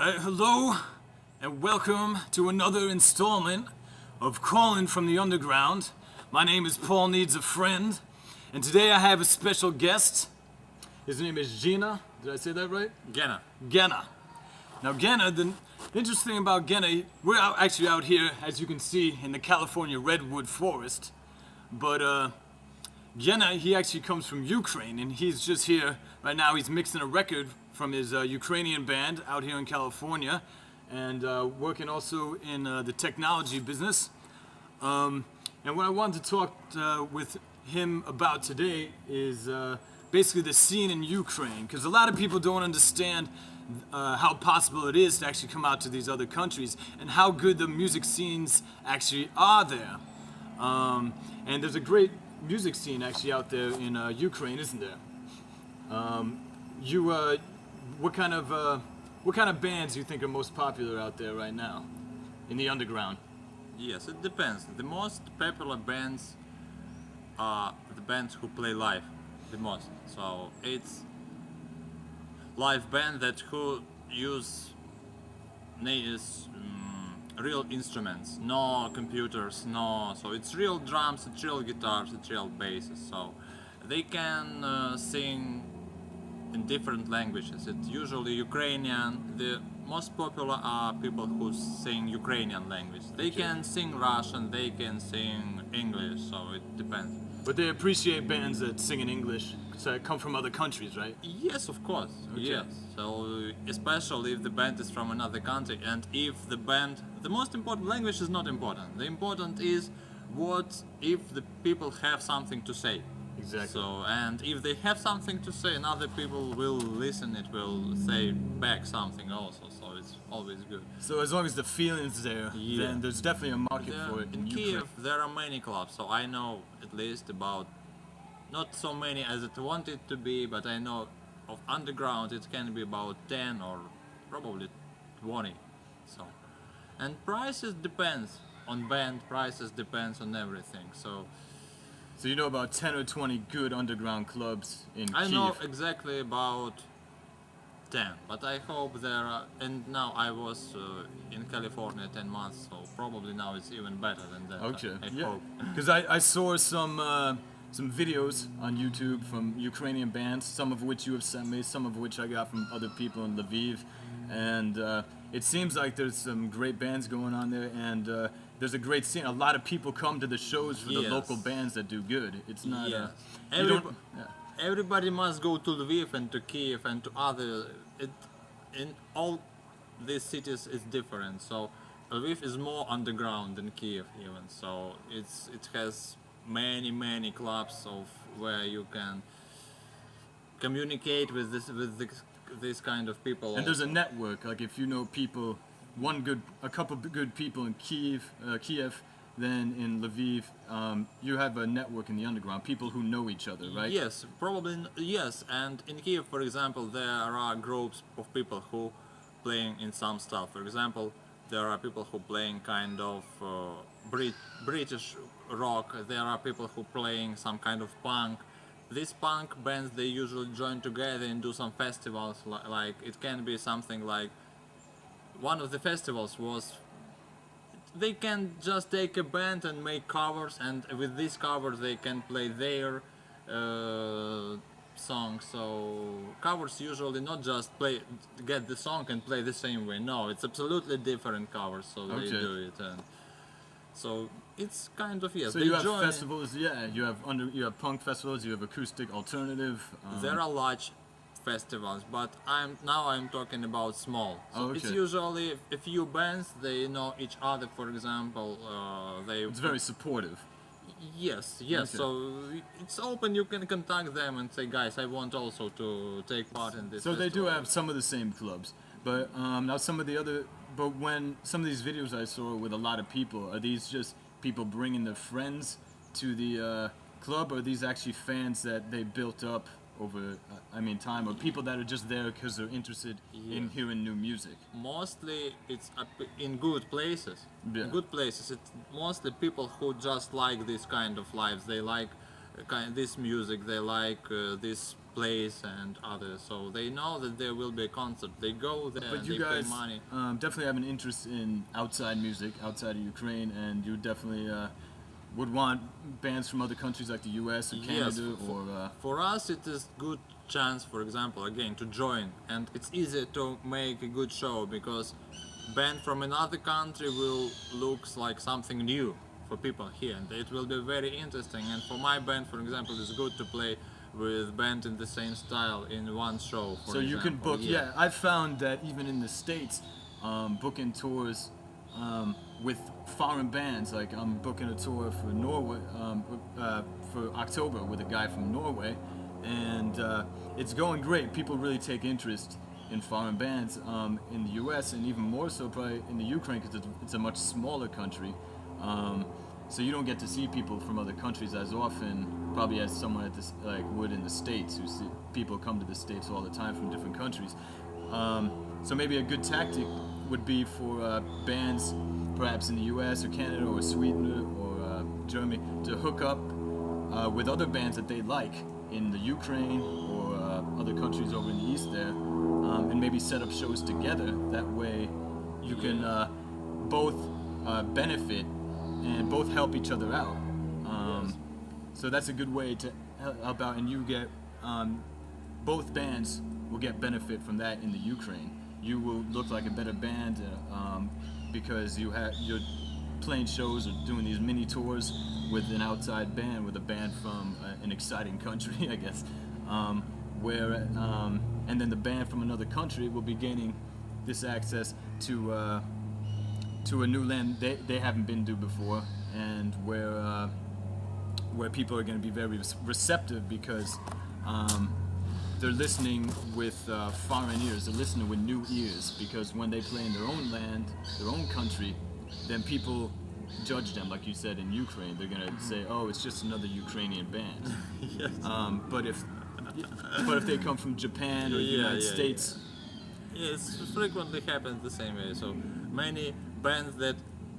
Hello and welcome to another installment of Calling from the Underground. My name is Paul Needza Friend, and today I have a special guest. His name is Gena. Did I say that right? Gena. Gena. Now Gena, the interesting thing about Gena, we're actually out here, as you can see, in the California redwood forest. But Gena, he actually comes from Ukraine, and he's just here right now. He's mixing a record from his Ukrainian band out here in California, and working also in the technology business. And what I wanted to talk with him about today is basically the scene in Ukraine, because a lot of people don't understand how possible it is to actually come out to these other countries and how good the music scenes actually are there. And there's a great music scene actually out there in Ukraine, isn't there? What kind of bands do you think are most popular out there right now in the underground? Yes, it depends. The most popular bands are the bands who play live the most. So it's live band that who use real instruments, no computers, so it's real drums, it's real guitars, it's real basses. So they can sing in different languages. It's usually Ukrainian. The most popular are people who sing Ukrainian language. They can sing Russian, they can sing English, so it depends. But they appreciate bands that sing in English, so come from other countries, right? Yes, of course. Okay. Yes. So especially if the band is from another country, and if the most important language is not important. The important is what if the people have something to say. Exactly. So, and if they have something to say and other people will listen, it will say back something also, so it's always good. So as long as the feeling's there, then there's definitely a market for it in Kiev Ukraine. there are many clubs, so I know at least about, not so many as it wanted to be, but I know of underground it can be about 10 or probably 20. So, and prices depends on band, prices depends on everything. So you know about 10 or 20 good underground clubs in Kiev? I know exactly about 10, but I hope there are, and now I was in California 10 months, so probably now it's even better than that. Okay, I hope. Because I saw some videos on YouTube from Ukrainian bands, some of which you have sent me, some of which I got from other people in L'viv, and it seems like there's some great bands going on there, and there's a great scene. A lot of people come to the shows for the local bands that do good. It's not. Everybody must go to Lviv and to Kiev and to other. In all these cities, it's different. So Lviv is more underground than Kiev even. So it has many clubs of where you can communicate with this kind of people. And there's a network. Like if you know people. A couple of good people in Kiev, then in Lviv, you have a network in the underground, people who know each other, right? Yes, probably, yes. And in Kiev, for example, there are groups of people who playing in some stuff. For example, there are people who playing kind of British rock. There are people who playing some kind of punk. These punk bands, they usually join together and do some festivals. Like it can be something like, one of the festivals was, they can just take a band and make covers, and with these covers they can play their songs. So covers usually not just get the song and play the same way. No, it's absolutely different covers. So they do it, and so it's kind of So you have festivals, You have punk festivals, you have acoustic, alternative. There are large festivals, but I'm talking about small. So it's usually a few bands, they know each other, for example. It's very supportive. Yes. So it's open, you can contact them and say, guys, I want also to take part in this. So they do have some of the same clubs, but now but when some of these videos I saw with a lot of people, are these just people bringing their friends to the club, or are these actually fans that they built up over time, or people that are just there because they're interested in hearing new music? Mostly it's in good places. In good places, it's mostly people who just like this kind of lives. They like this music, they like this Place and others, so they know that there will be a concert. They go there But and you they guys pay money. definitely have an interest in outside music, outside of Ukraine, and you definitely would want bands from other countries like the U.S. or Canada For us it is good chance, for example, again to join, and it's easier to make a good show because band from another country will looks like something new for people here, and it will be very interesting. And for my band, for example, it's good to play with band in the same style in one show. For so you can example. book. Yeah, I've found that even in the States, booking tours with foreign bands, like I'm booking a tour for Norway for October with a guy from Norway, and it's going great. People really take interest in foreign bands in the U.S. and even more so probably in the Ukraine because it's a much smaller country. So you don't get to see people from other countries as often, probably as someone at this like would in the States. Who see people come to the States all the time from different countries. So maybe a good tactic would be for bands, perhaps in the U.S. or Canada or Sweden or Germany, to hook up with other bands that they like in the Ukraine or other countries over in the East there, and maybe set up shows together. That way, you can both benefit and both help each other out. So that's a good way to help out, and you get both bands will get benefit from that in the Ukraine. You will look like a better band because you're playing shows or doing these mini tours with an outside band, with a band from an exciting country, I guess. And then the band from another country will be gaining this access to a new land they haven't been to before, and where people are going to be very receptive because they're listening with foreign ears. They're listening with new ears because when they play in their own land, their own country, then people judge them, like you said in Ukraine. They're going to say, "Oh, it's just another Ukrainian band." Yes. But if they come from Japan or the United States. Yes, frequently happens the same way. So many bands that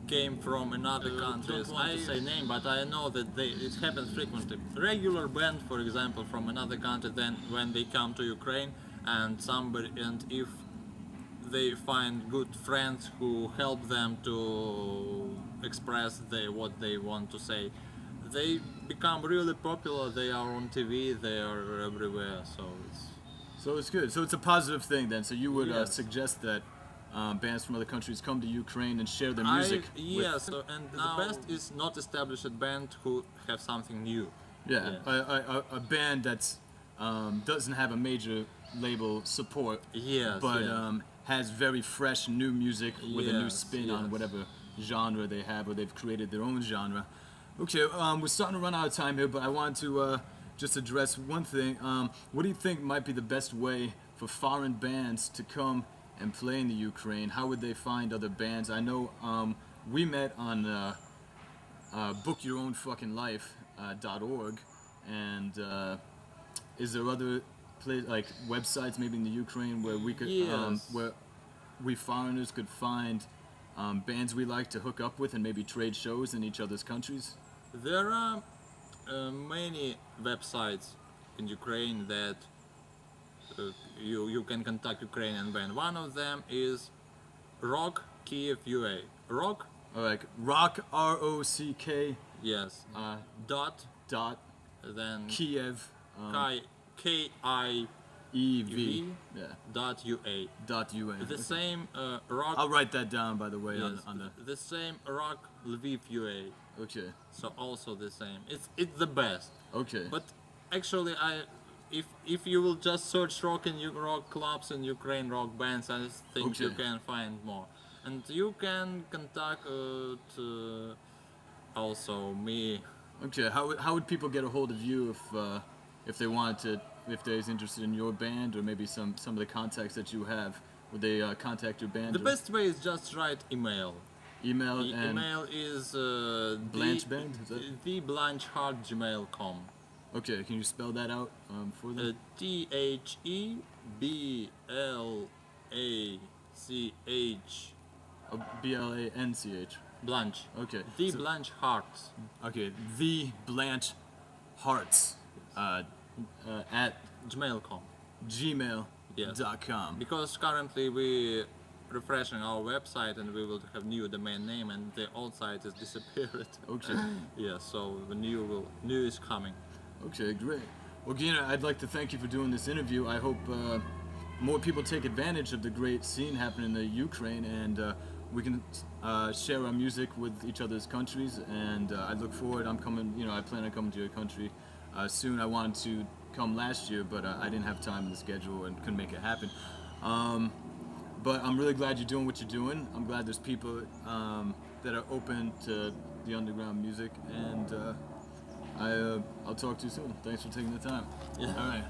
came from another countries. Don't want to say name, but I know that it happens frequently. Regular band, for example, from another country, then when they come to Ukraine and if they find good friends who help them to express what they want to say, they become really popular. They are on TV. They are everywhere. So it's good. So it's a positive thing then. So you would Yes. suggest that bands from other countries come to Ukraine and share their music. Yes, and the best is not established band who have something new. A band that's doesn't have a major label support, Yes, but yes. has very fresh new music with a new Yes, spin on yes. whatever genre they have, or they've created their own genre. Okay, we're starting to run out of time here, but I want to just address one thing. What do you think might be the best way for foreign bands to come and play in the Ukraine? How would they find other bands? I know we met on bookyourownfuckinglife.org, and is there other like websites maybe in the Ukraine where we could Yes. where we foreigners could find bands we like to hook up with and maybe trade shows in each other's countries? There are many websites in Ukraine that you can contact Ukrainian band. One of them is Rock Kiev UA. Rock, Like rock ROCK yes. Dot dot then Kiev KIEV EV yeah dot UA. dot UA. The same rock. I'll write that down by the way Yes, on the the same Rock Lviv UA. okay So also the same. It's the best. okay But actually, if you will just search rock clubs in Ukraine, rock bands, I think you Okay. can find more. And you can contact also me. okay. How would people get a hold of you if they wanted to, if they're interested in your band or maybe some of the contacts that you have? Would they contact your band? The or best way is just write email. email and Email is Blanchband? Is that- theblanchheart@gmail.com. okay. Can you spell that out for them? THEBLACH BLANCH. Blanche. Okay. The So- Blanche Hearts. Okay, the Blanche Hearts at Gmail.com. Gmail.com. Because currently we refreshing our website and we will have new domain name and the old site is disappeared. Okay. Yeah, so the new is coming. Okay, great. Well, Gena, I'd like to thank you for doing this interview. I hope more people take advantage of the great scene happening in the Ukraine, and we can share our music with each other's countries. And I look forward. I'm coming. I plan on coming to your country soon. I wanted to come last year, but I didn't have time in the schedule and couldn't make it happen. But I'm really glad you're doing what you're doing. I'm glad there's people that are open to the underground music, and I'll talk to you soon. Thanks for taking the time. Yeah. All right.